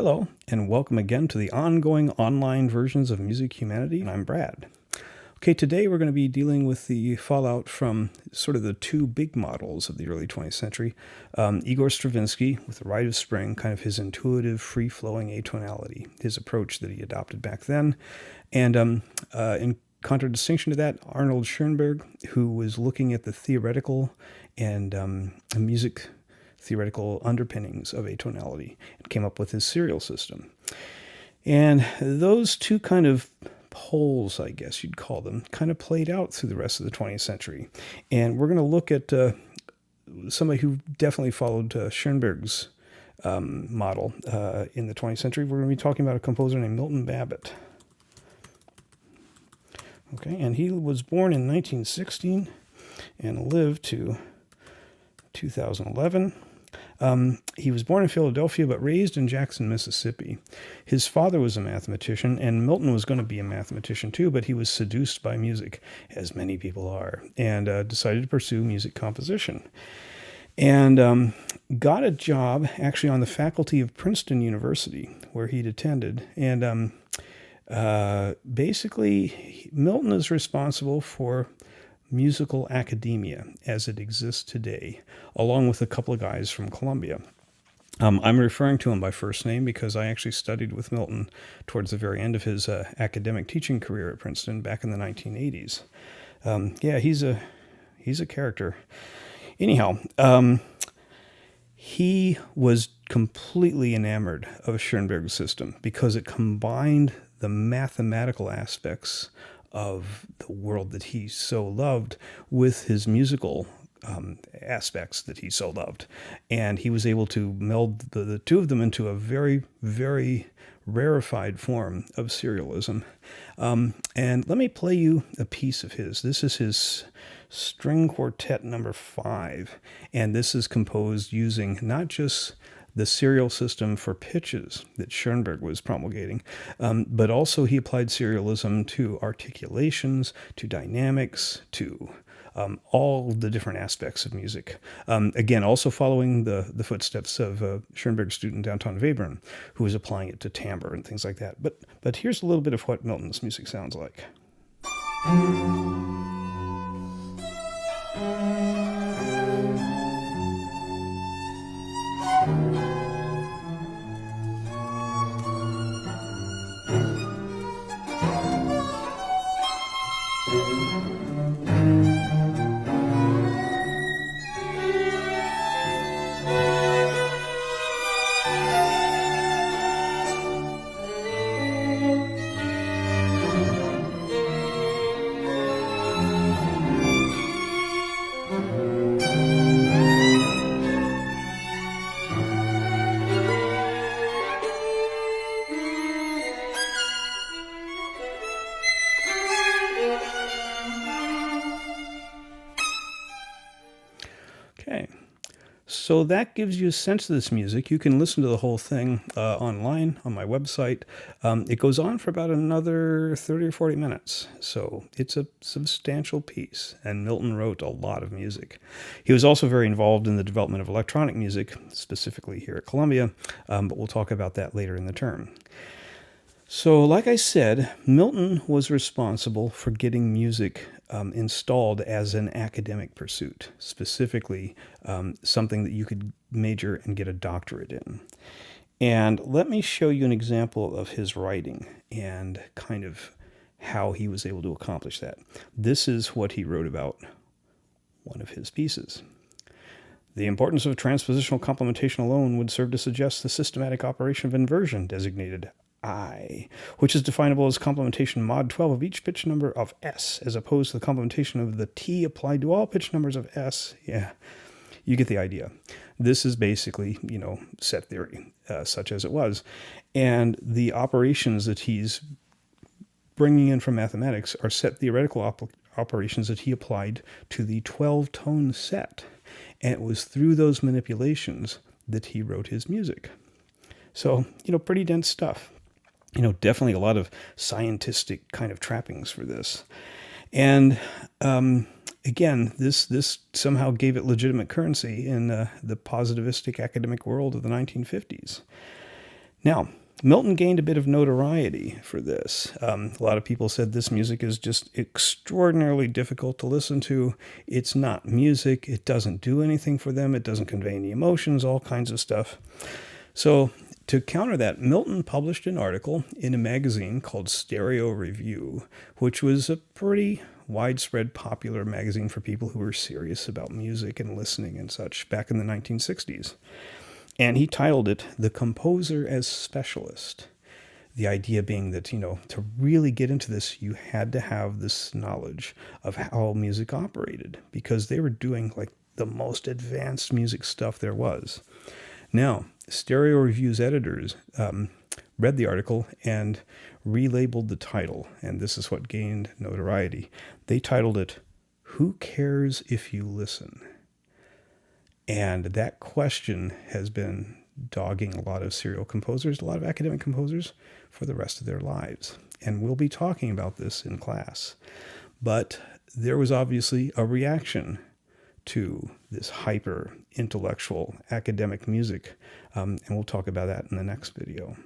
Hello, and welcome again to the ongoing online versions of Music Humanity. I'm Brad. Okay, today we're going to be dealing with the fallout from sort of the two big models of the early 20th century. Igor Stravinsky, with The Rite of Spring, kind of his intuitive, free-flowing atonality, his approach that he adopted back then. And in contradistinction to that, Arnold Schoenberg, who was looking at the theoretical and music theoretical underpinnings of atonality and came up with his serial system. And those two kind of poles, I guess you'd call them, kind of played out through the rest of the 20th century. And we're going to look at somebody who definitely followed Schoenberg's model in the 20th century. We're going to be talking about a composer named Milton Babbitt. Okay, and he was born in 1916 and lived to 2011. He was born in Philadelphia, but raised in Jackson, Mississippi. His father was a mathematician, and Milton was going to be a mathematician too, but he was seduced by music, as many people are, and decided to pursue music composition. And got a job actually on the faculty of Princeton University, where he'd attended. And basically, Milton is responsible for musical academia as it exists today, along with a couple of guys from Columbia. I'm referring to him by first name because I actually studied with Milton towards the very end of his academic teaching career at Princeton back in the 1980s. He's a character. Anyhow, he was completely enamored of Schoenberg's system because it combined the mathematical aspects of the world that he so loved with his musical aspects that he so loved. And he was able to meld the two of them into a very, very rarefied form of serialism. And let me play you a piece of his. This is his String Quartet number 5. And this is composed using not just the serial system for pitches that Schoenberg was promulgating, but also he applied serialism to articulations, to dynamics, to all the different aspects of music. Again, also following the footsteps of Schoenberg's student Anton Webern, who was applying it to timbre and things like that. But here's a little bit of what Milton's music sounds like. Okay, so that gives you a sense of this music. You can listen to the whole thing online on my website. It goes on for about another 30 or 40 minutes, so it's a substantial piece, and Milton wrote a lot of music. He was also very involved in the development of electronic music, specifically here at Columbia, but we'll talk about that later in the term. So, like I said, Milton was responsible for getting music installed as an academic pursuit, specifically something that you could major and get a doctorate in. And let me show you an example of his writing and kind of how he was able to accomplish that. This is what he wrote about one of his pieces. The importance of transpositional complementation alone would serve to suggest the systematic operation of inversion designated I, which is definable as complementation mod 12 of each pitch number of S, as opposed to the complementation of the T applied to all pitch numbers of S. Yeah, you get the idea. This is basically, set theory, such as it was. And the operations that he's bringing in from mathematics are set theoretical operations that he applied to the 12-tone set. And it was through those manipulations that he wrote his music. So, pretty dense stuff. Definitely a lot of scientific kind of trappings for this. And again, this somehow gave it legitimate currency in the positivistic academic world of the 1950s. Now, Milton gained a bit of notoriety for this. A lot of people said this music is just extraordinarily difficult to listen to. It's not music. It doesn't do anything for them. It doesn't convey any emotions, all kinds of stuff. So to counter that, Milton published an article in a magazine called Stereo Review, which was a pretty widespread popular magazine for people who were serious about music and listening and such back in the 1960s. And he titled it The Composer as Specialist. The idea being that, to really get into this, you had to have this knowledge of how music operated, because they were doing like the most advanced music stuff there was. Now, Stereo Review's editors read the article and relabeled the title, and this is what gained notoriety. They titled it, Who Cares If You Listen? And that question has been dogging a lot of serial composers, a lot of academic composers for the rest of their lives. And we'll be talking about this in class. But there was obviously a reaction to this hyper intellectual academic music. And we'll talk about that in the next video.